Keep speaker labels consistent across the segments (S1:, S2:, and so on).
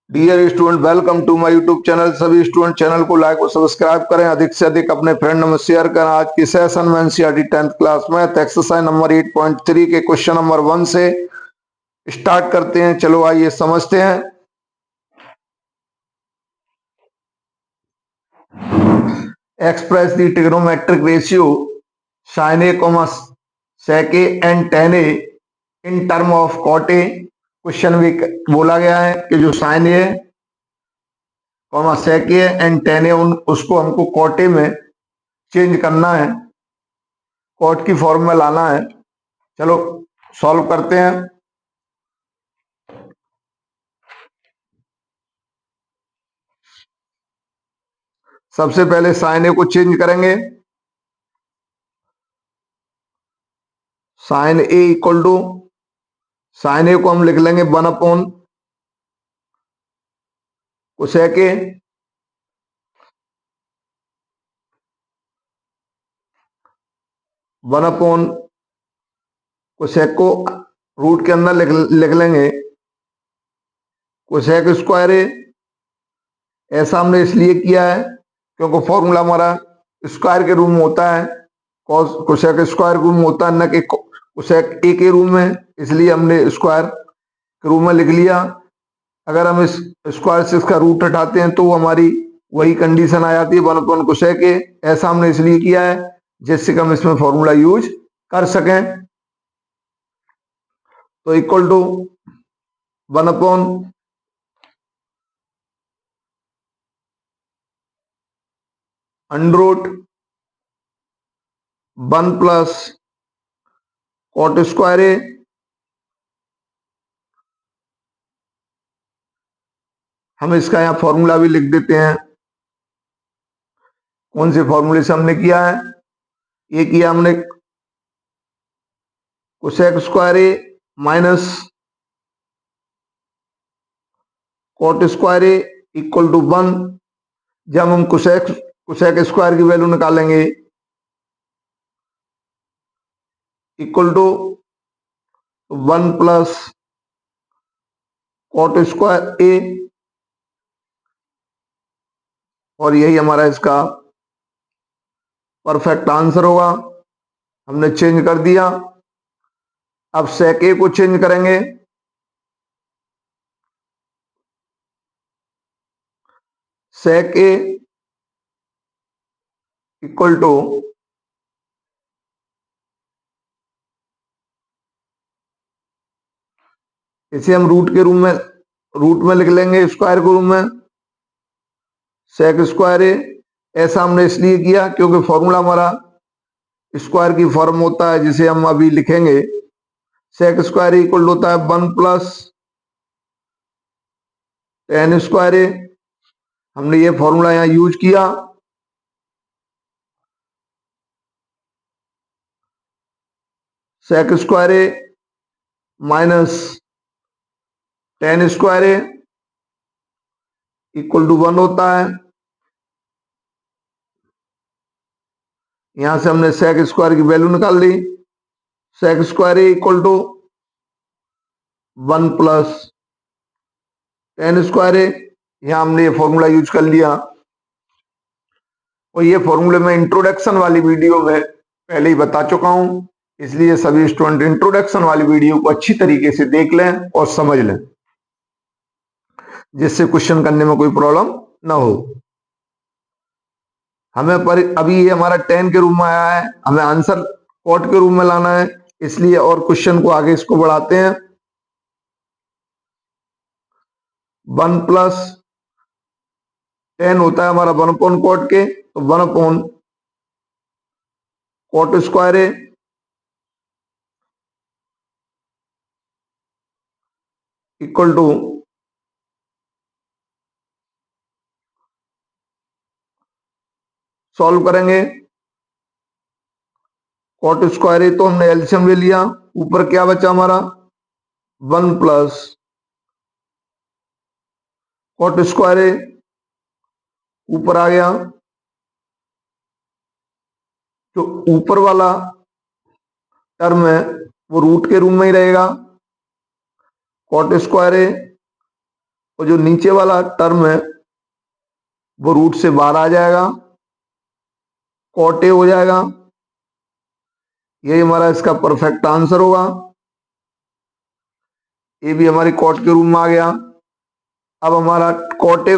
S1: Dear student, welcome to my YouTube channel. सभी student channel को like और subscribe करें, अधिक से अधिक अपने फ्रेंड में शेयर करें। आज की सेशन में एनसीईआरटी 10th क्लास में एक्सरसाइज नंबर 8.3 के क्वेश्चन नंबर 1 से स्टार्ट करते हैं। चलो आइए समझते हैं। Express the trigonometric ratio sin a, sec a and tan a in term of cot a। Question भी बोला गया है कि जो sin a sec a and tan a उसको हमको cot a में चेंज करना है, कॉट की फॉर्म में लाना है। चलो सॉल्व करते हैं। सबसे पहले साइन ए को चेंज करेंगे। Sine A equal to, sine A को हम लिख लेंगे 1/, कोसेक ए, 1/, कोसेक को रूट के अंदर लिख लेंगे कोसेक स्क्वायर ए। ऐसा हमने इसलिए किया है क्योंकि फॉर्मूला हमारा स्क्वायर के रूम में होता है, कोसेक स्क्वायर रूम में होता है, न कि कोसेक ए के रूम में, इसलिए हमने स्क्वायर के रूम में लिख लिया। अगर हम इस स्क्वायर से इसका रूट हटाते हैं तो हमारी वही कंडीशन आ जाती है 1/, कोसेक ए। ऐसा हमने इसलिए किया है जिससे कि हम इसमें फॉर्मूला यूज कर सकें। तो equal to 1/, under root 1 plus cot square A. हम इसका यहाँ फॉर्मूला भी लिख देते हैं। कौन से फॉर्मूले से हमने किया है? ये किया हमने cosec square A minus cot square A equal to 1। जब हम कोसेक स्क्वायर की वैल्यू निकालेंगे equal to 1 plus cot square A, और यही हमारा इसका परफेक्ट आंसर होगा। हमने चेंज कर दिया। अब सेक ए को चेंज करेंगे। सेक ए इक्वल टू, इसे हम रूट में लिख लेंगे स्क्वायर के रूम में सेक स्क्वायर ए। ऐसा हमने इसलिए किया क्योंकि फॉर्मूला हमारा स्क्वायर की फॉर्म होता है, जिसे हम अभी लिखेंगे सेक स्क्वायर इक्वल होता है 1 प्लस tan स्क्वायर ए। हमने ये फॉर्मूला यहां यूज किया। Sec square A minus tan square A equal to 1 होता है। यहां से हमने सेक स्क्वायर की वैल्यू निकाल ली। Sec square A equal to 1 plus tan square A. यहां हमने ये फॉर्मूला यूज कर लिया, और ये फॉर्मूले में इंट्रोडक्शन वाली वीडियो में पहले ही बता चुका हूं, इसलिए सभी स्टूडेंट इंट्रोडक्शन वाली वीडियो को अच्छी तरीके से देख लें और समझ लें, जिससे क्वेश्चन करने में कोई प्रॉब्लम ना हो। हमें पर अभी ये हमारा 10 के रूम में आया है, हमें आंसर कॉट के रूम में लाना है, इसलिए और क्वेश्चन को आगे इसको बढ़ाते हैं। 1 प्लस 10 होता है हमारा 1/, कॉट के, तो 1/, cot square A equal to solve करेंगे। कॉट स्क्वायर ए तो हमने एलसीएम ले लिया, ऊपर क्या बचा हमारा 1 प्लस कॉट स्क्वायर ए, ऊपर आ गया। जो ऊपर वाला टर्म है वो रूट के रूम में ही रहेगा। कॉट स्क्वायर ए और जो नीचे वाला टर्म है वो रूट से बाहर आ जाएगा, कॉट ए हो जाएगा। यही हमारा इसका परफेक्ट आंसर होगा। ये भी हमारी कॉट के रूम में आ गया। अब हमारा कॉट ए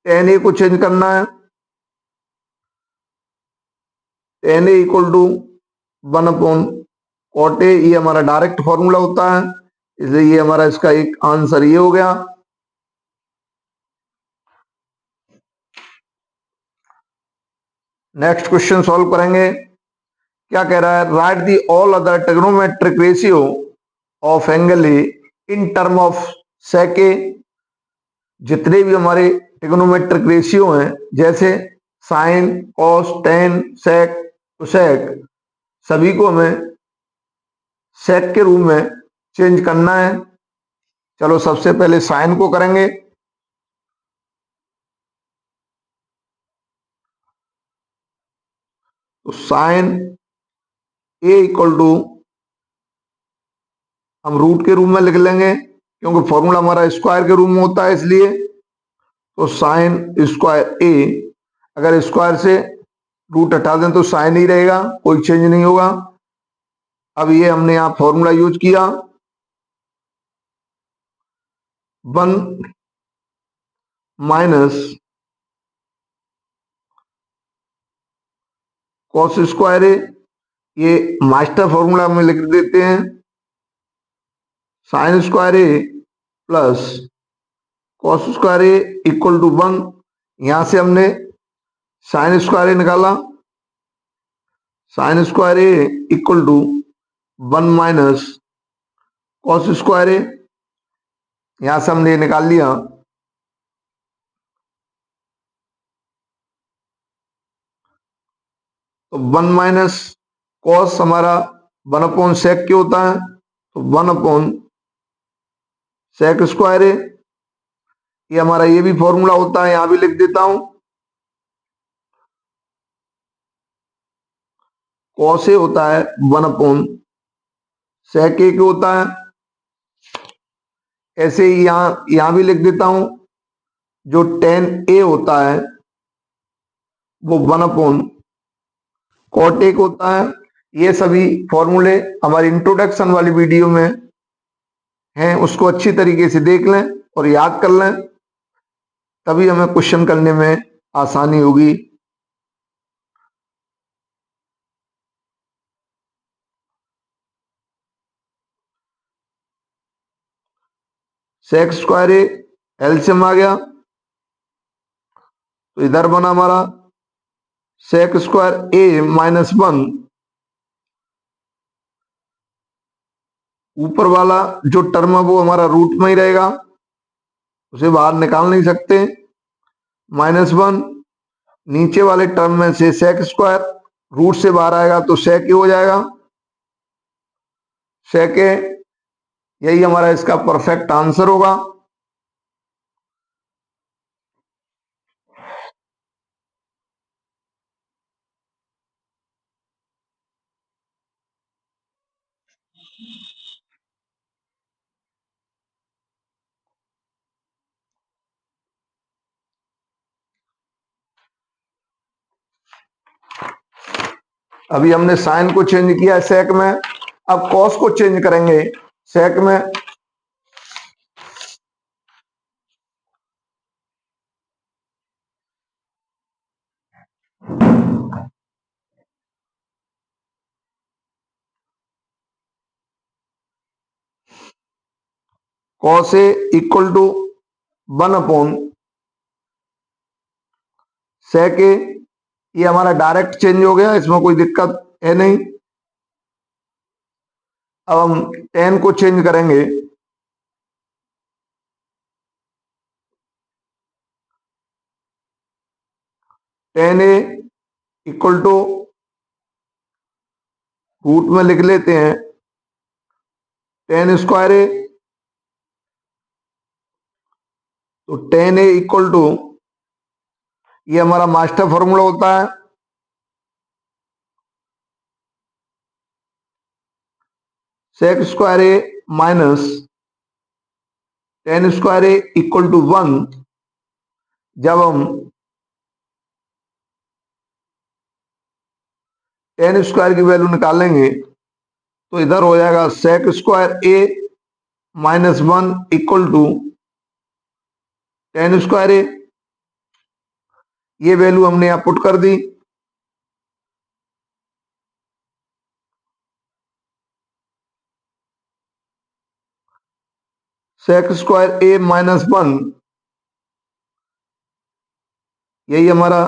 S1: टेन ए को चेंज करना है। Tan A equal to 1/, cot A, ये हमारा डायरेक्ट फॉर्मूला होता है, इसलिए ये हमारा इसका एक आंसर ये हो गया। नेक्स्ट क्वेश्चन सॉल्व करेंगे। क्या कह रहा है, write the all other trigonometric ratio of angle A in term of sec A. जितने भी हमारे ट्रिग्नोमेट्रिक रेशियो हैं, जैसे sine, cos, tan, sec, cosec, सभी को हमें सेक के रूप में चेंज करना है। चलो सबसे पहले साइन को करेंगे। तो साइन ए इक्वल टू हम रूट के रूप में लिख लेंगे, क्योंकि फॉर्मूला हमारा स्क्वायर के रूप में होता है इसलिए। तो साइन स्क्वायर ए, अगर स्क्वायर से रूट हटा दें तो साइन ही रहेगा, कोई चेंज नहीं होगा। अब ये हमने यहां फॉर्मूला यूज किया, 1 - कॉस स्क्वायर ए, ये मास्टर फॉर्मूला में लिख देते हैं, sine square A plus cos square A equal to 1। यहां से हमने साइन स्क्वायर ए निकाला, sine square A equal to 1 - cos square A, यहां से हमने निकाल लिया। तो 1 - कॉस हमारा 1/सेक के होता है, तो 1/सेक स्क्वायर ए, ये हमारा ये भी फॉर्मूला होता है, यहां भी लिख देता हूं। कॉस ए होता है 1/सेक ए के होता है। ऐसे ही यहां भी लिख देता हूं, जो टेन ए होता है वो 1/कॉट ए होता है। ये सभी फॉर्मूले हमारी इंट्रोडक्शन वाली वीडियो में हैं, उसको अच्छी तरीके से देख लें और याद कर लें, तभी हमें क्वेश्चन करने में आसानी होगी। सेक स्क्वायर ए एलसीएम आ गया, तो इधर बना हमारा सेक स्क्वायर ए -1, ऊपर वाला जो टर्म है वो हमारा रूट में ही रहेगा, उसे बाहर निकाल नहीं सकते, -1। नीचे वाले टर्म में से सेक स्क्वायर रूट से बाहर आएगा तो सेक हो जाएगा, सेक। यही हमारा इसका परफेक्ट आंसर होगा। अभी हमने साइन को चेंज किया सेक में, अब कॉस को चेंज करेंगे सेक में। कॉस ए इक्वल टू 1/सेक ए, ये हमारा डायरेक्ट चेंज हो गया, इसमें कोई दिक्कत है नहीं। अब हम टेन को चेंज करेंगे, tan A equal to root में लिख लेते हैं टेन स्क्वायर ए, तो टेन ए इक्वल टू, ये हमारा मास्टर फॉर्मूला होता है, sec square A minus tan square A equal to 1, जब हम टेन स्क्वायर की वैल्यू निकालेंगे तो इधर हो जाएगा sec square A -1 equal to tan square A. ये वैल्यू हमने यहां पुट कर दी। सेक स्क्वायर ए -1, यही हमारा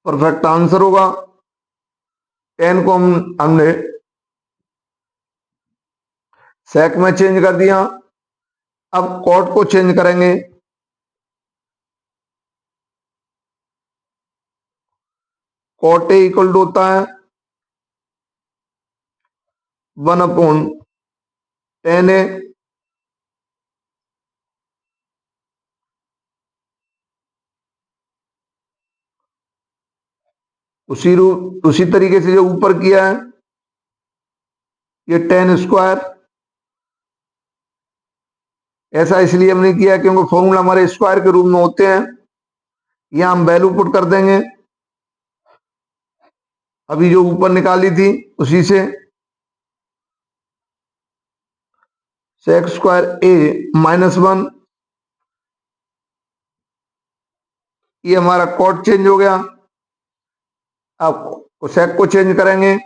S1: परफेक्ट आंसर होगा। टेन को हमने सेक में चेंज कर दिया। अब कॉट को चेंज करेंगे। कॉट ए इक्वल टू होता है 1/10 ए। उसी तरीके से जो ऊपर किया है, ये टेन स्क्वायर, ऐसा इसलिए हमने किया क्योंकि फॉर्मूला हमारे स्क्वायर के रूप में होते हैं। यहां हम वैल्यू पुट कर देंगे अभी जो ऊपर निकाली थी उसी से। सेक स्क्वायर ए -1, ये हमारा कॉट चेंज हो गया। अब कोसेक को चेंज करेंगे।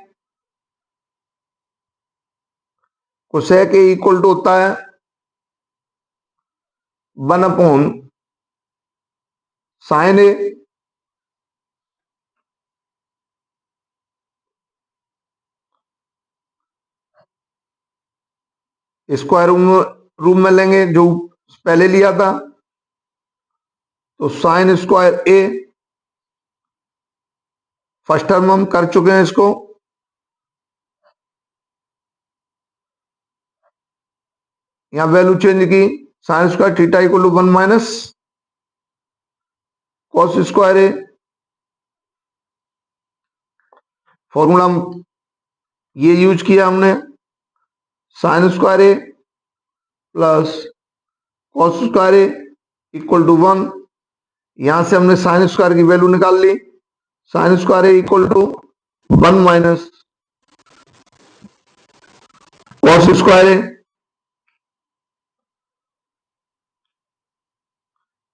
S1: कोसेक ए इक्वल टू होता है 1/sin ए। स्क्वायर रूम में लेंगे जो पहले लिया था, तो sine square A, first term हम कर चुके हैं इसको। यहां वैल्यू चेंज की, sine square theta equal to 1 minus cos square A. Formula ये यूज किया हमने, sine square A plus cos square A equal to 1। यहां से हमने साइन स्क्वायर की वैल्यू निकाल ली। Sine square A equal to 1 minus cos square A.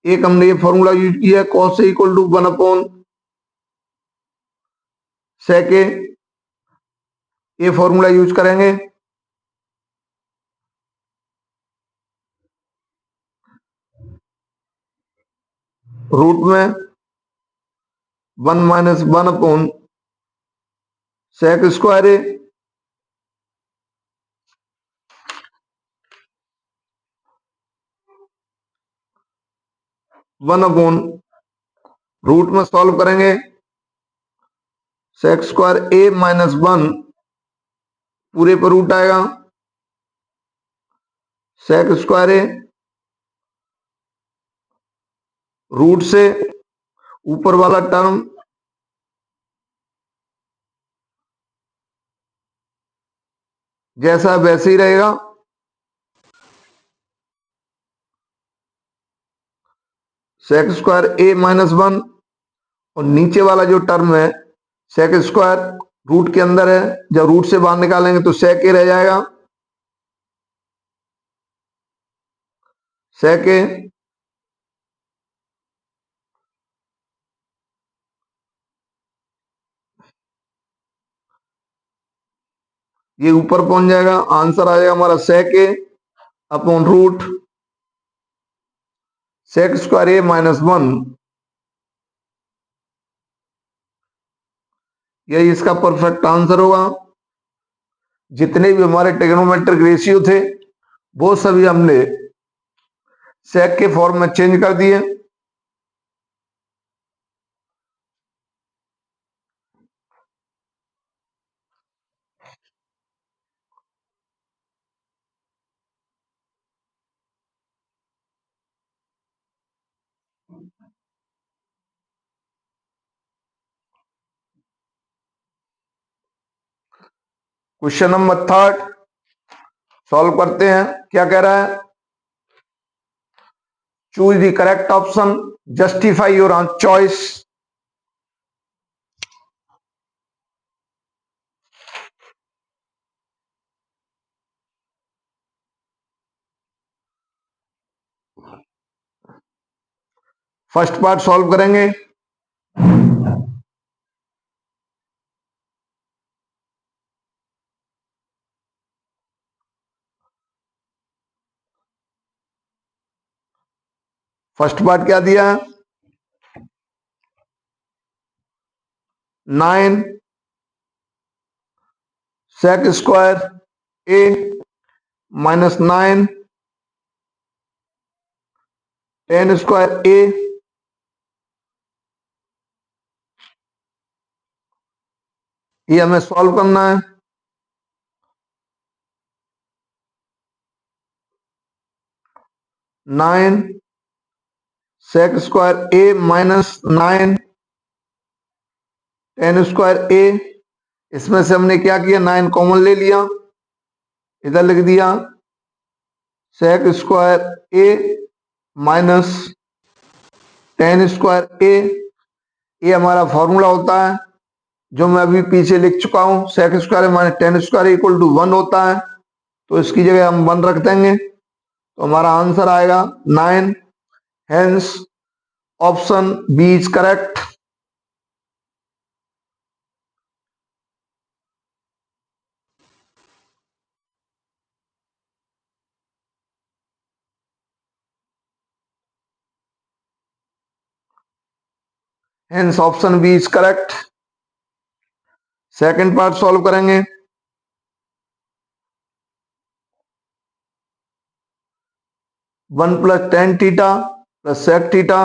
S1: एक हमने ये फॉर्मूला यूज किया है cos A equal to 1/sec A, ये फॉर्मूला यूज करेंगे। रूट में 1 minus 1/sec square A, one upon root में सॉल्व करेंगे। सेक स्क्वायर ए -1 पूरे पर रूट आएगा। सेक स्क्वायर ए रूट से ऊपर वाला टर्म जैसा वैसे ही रहेगा। सेक स्क्वायर ए -1 और नीचे वाला जो टर्म है सेक स्क्वायर रूट के अंदर है, जब रूट से बाहर निकालेंगे तो सेक ए रह जाएगा। सेक ए ये ऊपर पहुंच जाएगा। आंसर आ जाएगा हमारा सेक ए upon root sec square A -1। यही इसका परफेक्ट आंसर होगा। जितने भी हमारे ट्रिग्नोमेट्रिक रेशियो थे वो सभी हमने सेक के फॉर्म में चेंज कर दिए। क्वेश्चन नंबर 3 सॉल्व करते हैं। क्या कह रहा है? Choose the correct option, justify your choice. First part solve करेंगे। फर्स्ट पार्ट क्या दिया है? 9 सेक square A minus 9 ten square A. ये हमें सॉल्व करना है। 9 सेक square A minus 9 ten square ए। इसमें से हमने क्या किया, 9 कॉमन ले लिया, इधर लिख दिया सेक square A minus tan square A. ये हमारा फॉर्मूला होता है जो मैं अभी पीछे लिख चुका हूं, sec square minus tan square equal to 1 होता है, तो इसकी जगह हम 1 रख देंगे, तो हमारा आंसर आएगा 9। Hence option B is correct. Hence option B is correct. Second part solve करेंगे। 1 plus tan theta plus sec theta,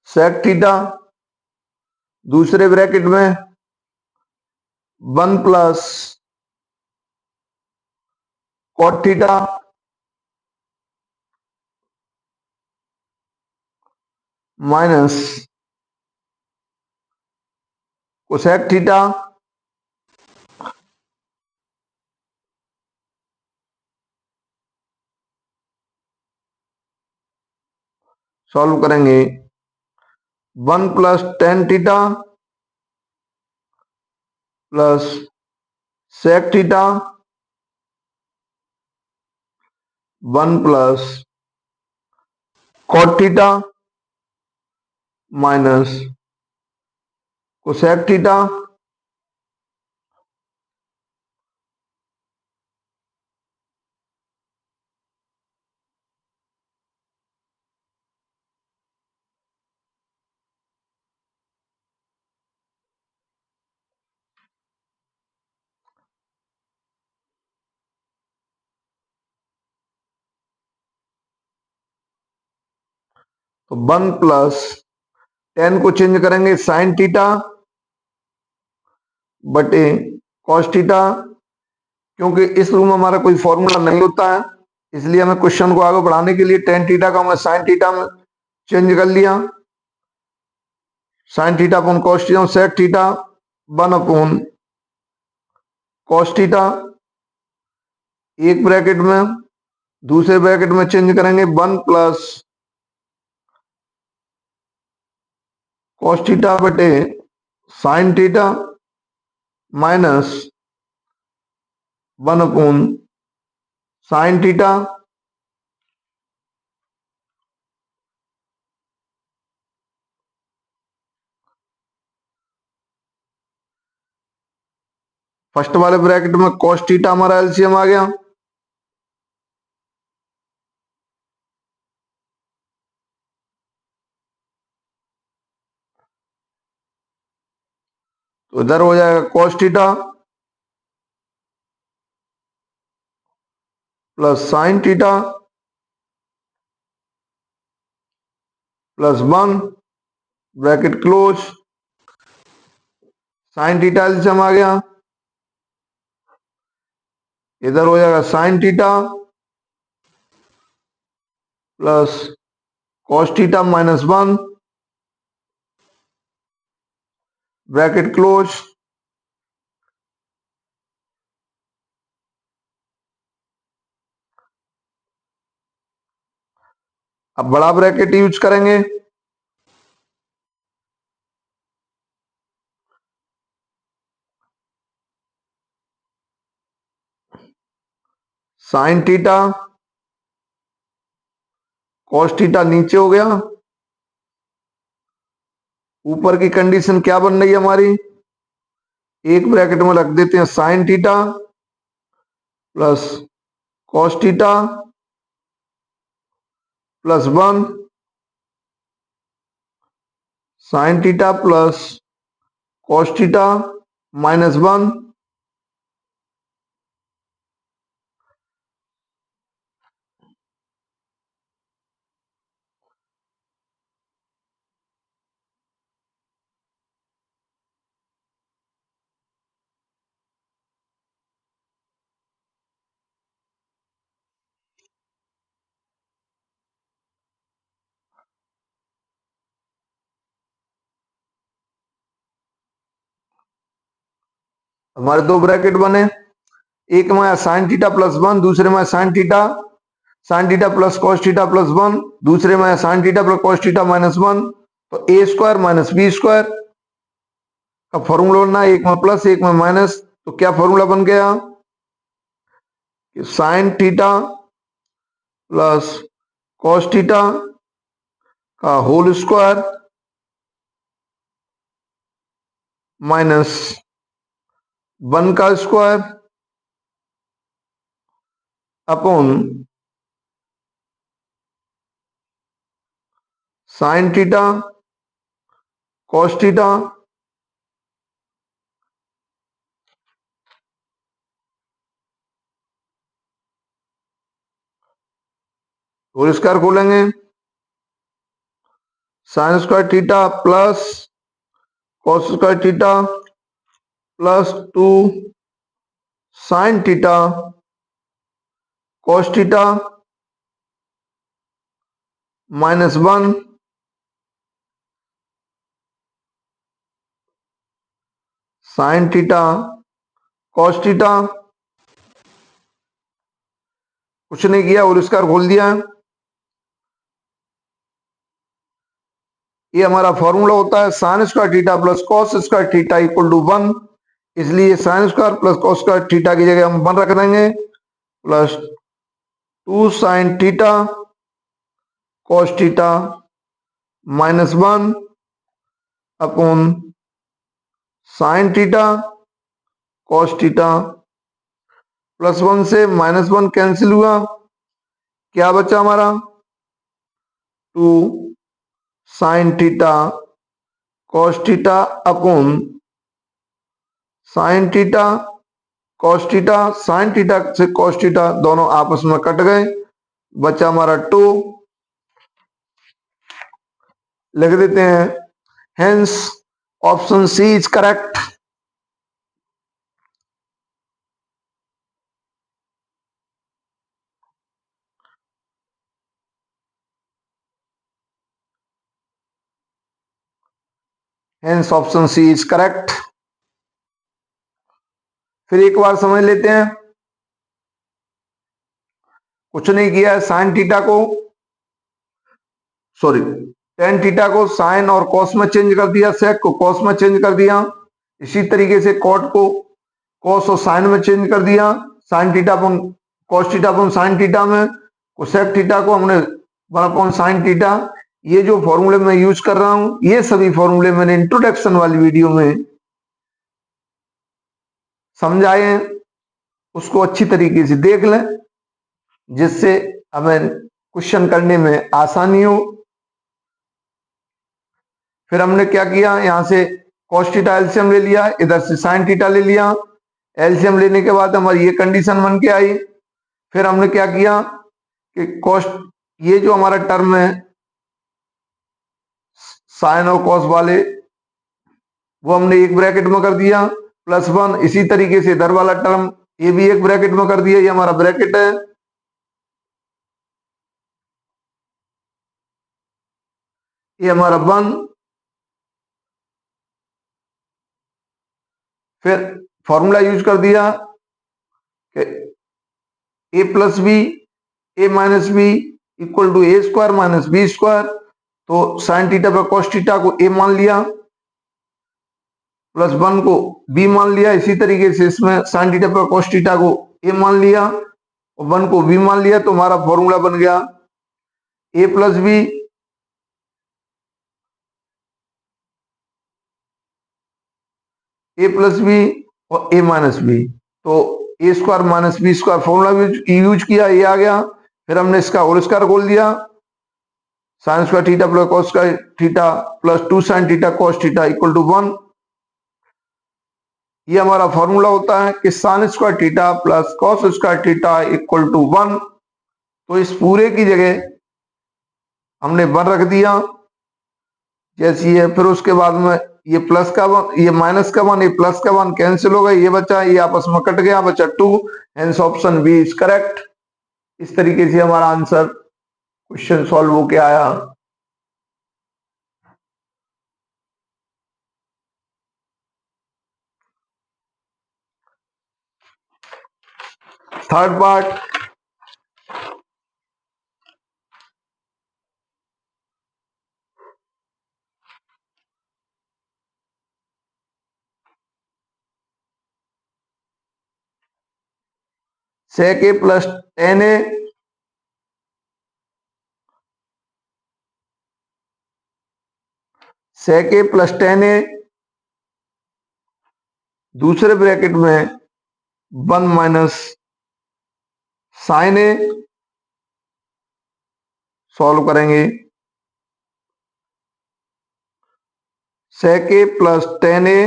S1: sec theta दूसरे ब्रैकेट में 1 plus cot theta minus cosec theta. Solve करेंगे। 1 plus tan theta plus sec theta 1 plus cot theta minus cosec theta. तो 1 plus tan को change करेंगे sine theta बटे cos theta. क्योंकि इस room में हमारा कोई फॉर्मूला नहीं होता है, इसलिए हमें क्वेश्चन को आगे बढ़ाने के लिए टेन थीटा का मैं साइन थीटा में चेंज कर लिया। Sine theta upon cos theta, sec theta 1 upon cos theta, एक ब्रैकेट में, दूसरे ब्रैकेट में चेंज करेंगे 1 प्लस कॉस थीटा बटे sine theta minus 1 upon sine theta. First वाले ब्रैकेट में कॉस थीटा हमारा एलसीएम आ गया, तो इधर हो जाएगा cos theta plus sine theta plus 1 bracket close. Sine theta LCM आ गया, इधर हो जाएगा sine theta plus cos theta minus 1 bracket close. अब बड़ा ब्रैकेट यूज करेंगे, साइन थीटा कॉस थीटा नीचे हो गया, ऊपर की कंडीशन क्या बन रही है हमारी, एक ब्रैकेट में रख देते हैं sign theta plus cos theta plus 1, sine theta plus cos theta -1। हमारे दो ब्रैकेट बने, एक में साइन थीटा प्लस 1, दूसरे में sign theta plus cos theta plus 1, दूसरे में sign theta plus cos theta -1। तो A square minus B square का फॉर्मूला बनना, एक में प्लस एक में माइनस। तो क्या फॉर्मूला बन गया कि sine theta plus cos theta का होल स्क्वायर -1 का square upon sine theta cos theta whole square खोलेंगे, sine square theta plus cos square theta plus 2 sine theta cos theta -1 sine theta cos theta. कुछ नहीं किया और square खोल दिया। ये हमारा फॉर्मूला होता है sine square theta plus cos square theta equal to 1। इसलिए sine square plus cos square theta की जगह हम 1 रख देंगे, plus 2 sine theta cos theta -1 upon sine theta cos theta +1 से -1 कैंसिल हुआ, क्या बचा हमारा 2 sine theta cos theta upon sine theta cos theta. Sine theta से कॉस थीटा दोनों आपस में कट गए, बचा हमारा 2, लिख देते हैं hence option C is correct. Hence option C is correct. फिर एक बार समझ लेते हैं, कुछ नहीं किया है, साइन थीटा को सॉरी टेन थीटा को साइन और कॉस में चेंज कर दिया, सेक को कॉस में चेंज कर दिया, इसी तरीके से कॉट को कॉस और साइन में चेंज कर दिया, साइन थीटा अपन कॉस थीटा अपन साइन थीटा में, कोसेक थीटा को हमने 1 अपॉन साइन थीटा। ये जो फॉर्मूले मैं यूज कर रहा हूं, ये सभी फॉर्मूले मैंने इंट्रोडक्शन वाली वीडियो में समझाए हैं, उसको अच्छी तरीके से देख लें जिससे हमें क्वेश्चन करने में आसानी हो। फिर हमने क्या किया, यहां से कॉस थीटा एलसीएम ले लिया, इधर से साइन थीटा ले लिया, एलसीएम लेने के बाद हमारी ये कंडीशन बन के आई। फिर हमने क्या किया कि कॉस ये जो हमारा टर्म है साइन और कॉस वाले, वो हमने एक ब्रैकेट में कर दिया +1। इसी तरीके से इधर वाला टर्म ये भी एक ब्रैकेट में कर दिया, ये हमारा ब्रैकेट है। ये हमारा 1। फिर फॉर्मूला यूज कर दिया कि a plus B A minus B equal to A square minus B square. तो साइन थीटा पर कॉस थीटा को ए मान लिया, प्लस 1 को बी मान लिया। इसी तरीके से इसमें साइन थीटा पर कॉस थीटा को ए मान लिया और 1 को बी मान लिया। तो हमारा फॉर्मूला बन गया ए प्लस बी और ए माइनस बी। तो A square minus B square formula use किया, ये आ गया। फिर हमने इसका होल स्क्वायर खोल दिया, sine square theta plus cos square theta plus 2 sine theta cos theta equal to 1। ये हमारा फॉर्मूला होता है कि sine square theta plus cos square theta equal to 1। तो इस पूरे की जगह हमने 1 रख दिया जैसी है। फिर उसके बाद में ये प्लस का 1, ये माइनस का 1, ये प्लस का 1 कैंसिल हो गया, ये बचा, ये आपस में कट गया, बचा 2। Hence option B is correct. इस तरीके से हमारा आंसर क्वेश्चन सॉल्व होके आया। Third part, sec a plus tan a sec a plus tan a दूसरे ब्रैकेट में 1 माइनस साइन ए सॉल्व करेंगे। sec a plus tan a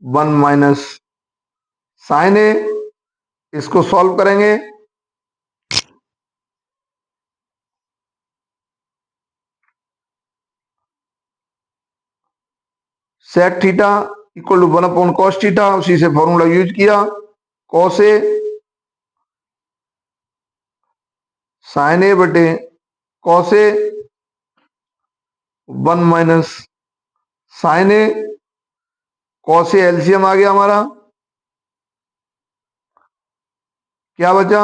S1: 1 minus sine A, इसको सॉल्व करेंगे। sec theta equal to 1 upon cos theta, उसी से formula use किया। Cos A sine A बटे cos A 1 minus sine A, cos A LCM आ गया हमारा, क्या बचा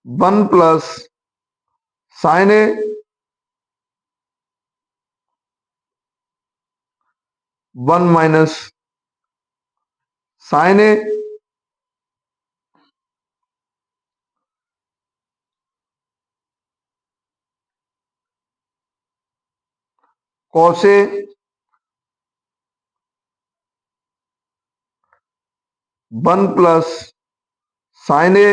S1: 1 plus sine A 1 minus sine A. Cos A 1 plus sine A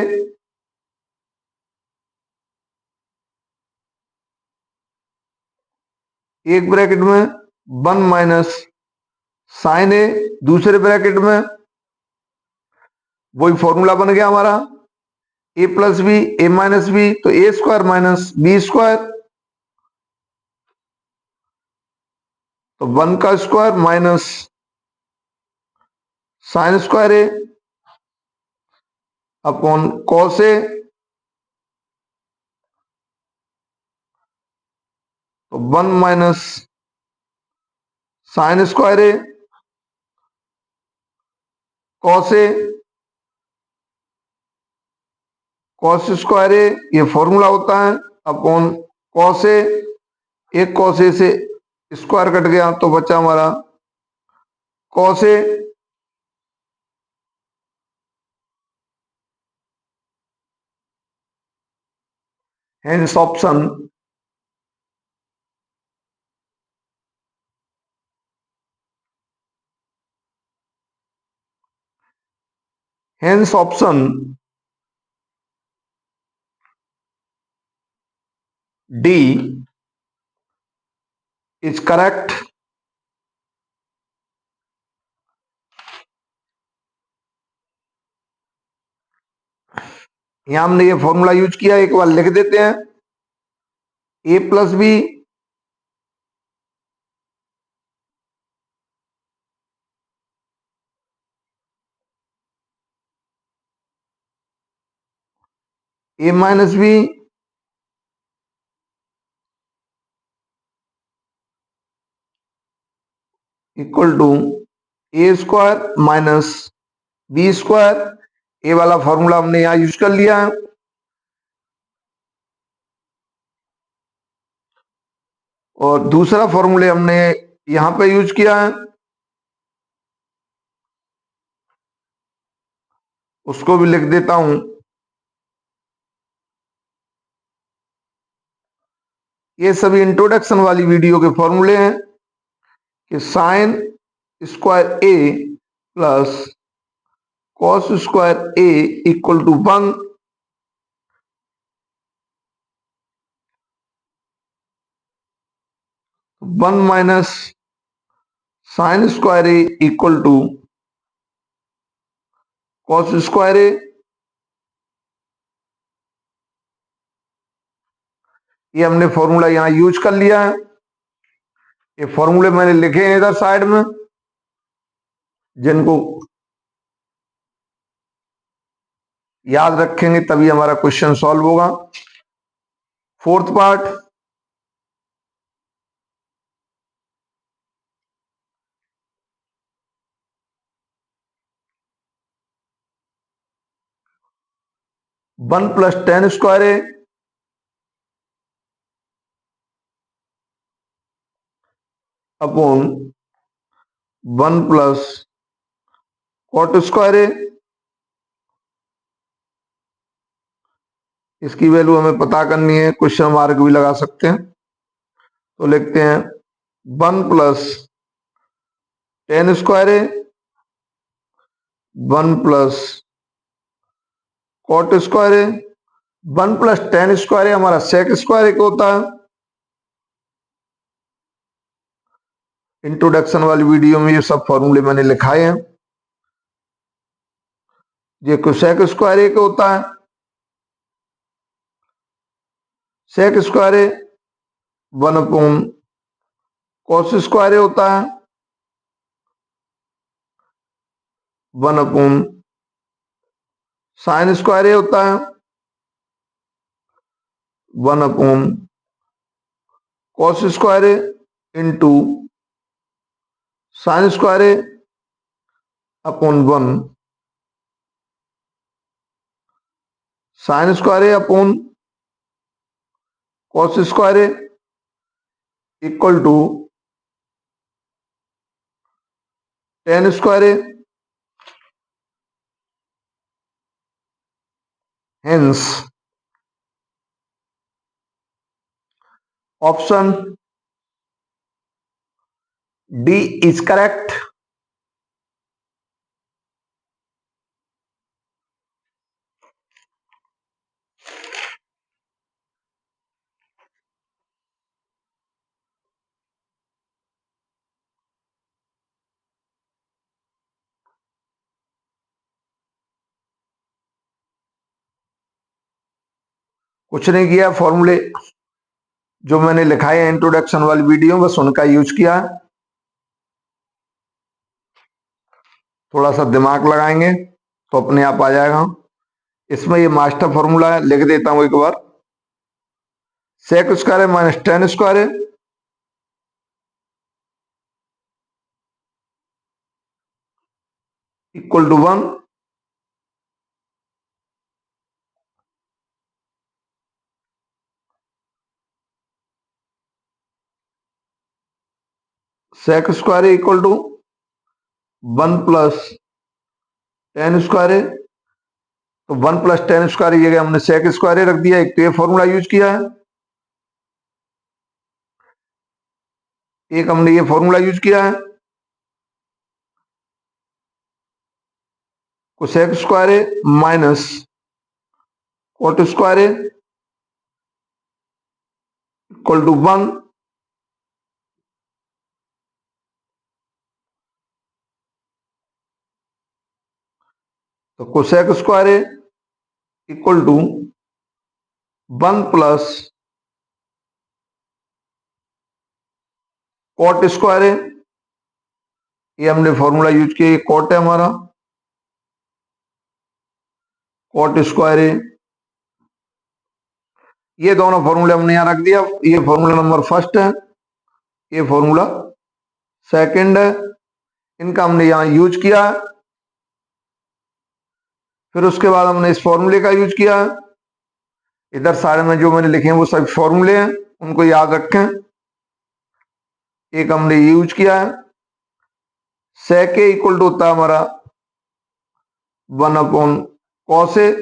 S1: एक ब्रैकेट में 1 माइनस साइन ए दूसरे ब्रैकेट में, वही फॉर्मूला बन गया हमारा ए plus B A minus B. तो A square minus B square, तो 1 का square minus sine square A upon cos A, तो 1 minus sine square A cos A cos square A, ये फॉर्मूला होता है अपॉन कॉस ए। एक cos A से square cut गया तो बचा हमारा cos A. Hence option hence option D is correct. यहां हमने ये फॉर्मूला यूज किया, एक बार लिख देते हैं। A plus B A minus B equal to A square minus B square. A वाला फॉर्मूला हमने यहां यूज कर लिया है। और दूसरा फॉर्मूले हमने यहां पे यूज किया है, उसको भी लिख देता हूं। ये सभी इंट्रोडक्शन वाली वीडियो के फॉर्मूले हैं कि sine square A plus cos square A equal to 1, one minus sine square A equal to cos square A. ये हमने फॉर्मूला यहां यूज कर लिया है। ये फॉर्मूले मैंने लिखे हैं इधर साइड में, जिनको याद रखेंगे तभी हमारा क्वेश्चन सॉल्व होगा। Fourth part, one plus tan square A upon one plus cot square A. इसकी वैल्यू हमें पता करनी है, क्वेश्चन मार्क भी लगा सकते हैं। तो लिखते हैं one plus tan square A, one plus cot square A. One plus tan square ए हमारा सेक स्क्वायर ए होता है। इंट्रोडक्शन वाली वीडियो में ये सब फॉर्मूले मैंने लिखाए हैं। ये सेक स्क्वायर ए होता है। Sec square A one upon cos square A होता है, one upon sine square A होता है, one upon cos square A into sine square A upon one sine square A upon cos square A equal to tan square A. Hence option D is correct. कुछ नहीं किया, फॉर्मूले जो मैंने लिखाए हैं इंट्रोडक्शन वाली वीडियो बस उनका यूज किया है। थोड़ा सा दिमाग लगाएंगे तो अपने आप आ जाएगा। इसमें ये मास्टर फॉर्मूला है, लिख देता हूं एक बार। सेक स्क्वायर है माइनस टेन स्क्वायर है equal to one. Sec square है equal to one plus tan square है। तो वन प्लस टेन स्क्वायर की जगह हमने सेक स्क्वायर रख दिया। एक तो ये फॉर्मूला यूज किया है, एक हमने ये फॉर्मूला यूज किया है। कोसेक स्क्वायर है माइनस कॉट स्क्वायर है इक्वल टू वन। तो कोसेक स्क्वायर है equal to one plus cot square है। ये हमने फॉर्मूला यूज किया, कॉट है हमारा, कॉट स्क्वायर है। ये दोनों फॉर्मूले हमने यहां रख दिया। ये फॉर्मूला नंबर फर्स्ट है, ये फॉर्मूला सेकंड है। इनका हमने यहां यूज किया है। फिर उसके बाद हमने इस फॉर्मूले का यूज किया है। इधर साइड में जो मैंने लिखे हैं वो सभी फॉर्मूले हैं, उनको याद रखें। एक हमने यूज किया है, sec A इक्वल टू होता है हमारा 1/cos A,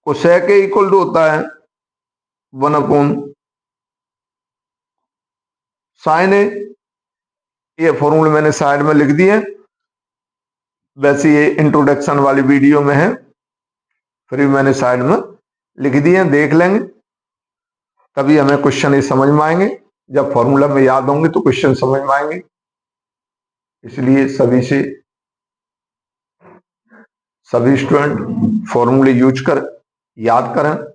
S1: cosec A equal to होता है 1/sin A। ये फॉर्मूले मैंने साइड में लिख दिए, वैसे ये इंट्रोडक्शन वाली वीडियो में है, फिर भी मैंने साइड में लिख दिए, देख लेंगे, तभी हमें क्वेश्चन ये समझ में आएंगे। जब फॉर्मूला में याद होंगे तो क्वेश्चन समझ में आएंगे। इसलिए सभी स्टूडेंट फॉर्मूले यूज कर याद करें।